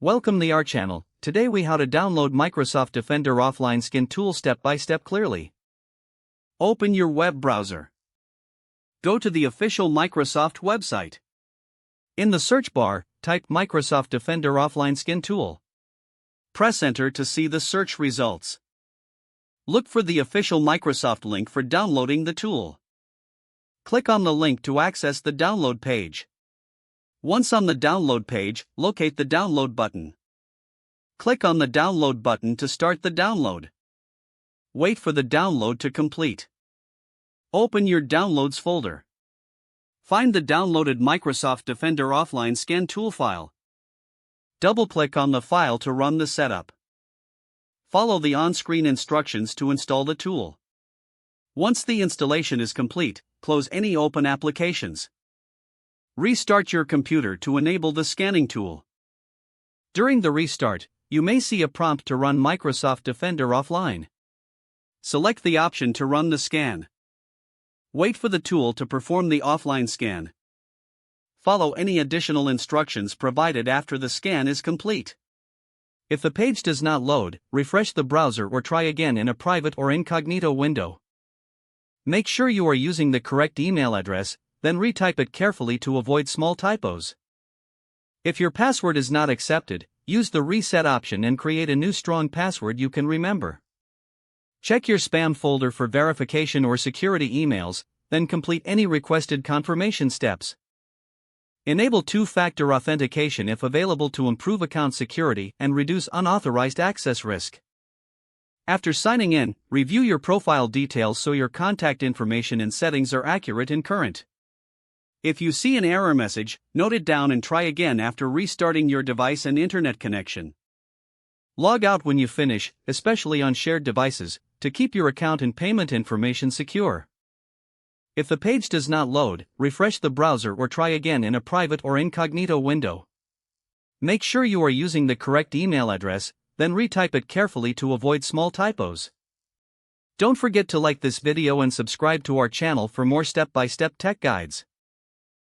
Welcome to our channel. Today we how to download Microsoft Defender offline skin tool step by step clearly. Open your web browser. Go to the official Microsoft website. In the search bar, type Microsoft Defender offline skin tool. Press enter to see the search results. Look for the official Microsoft link for downloading the tool. Click on the link to access the download page. Once on the download page, locate the download button. Click on the download button to start the download. Wait for the download to complete. Open your downloads folder. Find the downloaded Microsoft Defender offline scan tool file. Double-click on the file to run the setup. Follow the on-screen instructions to install the tool. Once the installation is complete, close any open applications. Restart your computer to enable the scanning tool. During the restart, you may see a prompt to run Microsoft Defender offline. Select the option to run the scan. Wait for the tool to perform the offline scan. Follow any additional instructions provided after the scan is complete. If the page does not load, refresh the browser or try again in a private or incognito window. Make sure you are using the correct email address, then retype it carefully to avoid small typos. If your password is not accepted, use the reset option and create a new strong password you can remember. Check your spam folder for verification or security emails, then complete any requested confirmation steps. Enable two-factor authentication if available to improve account security and reduce unauthorized access risk. After signing in, review your profile details so your contact information and settings are accurate and current. If you see an error message, note it down and try again after restarting your device and internet connection. Log out when you finish, especially on shared devices, to keep your account and payment information secure. If the page does not load, refresh the browser or try again in a private or incognito window. Make sure you are using the correct email address, then retype it carefully to avoid small typos. Don't forget to like this video and subscribe to our channel for more step-by-step tech guides.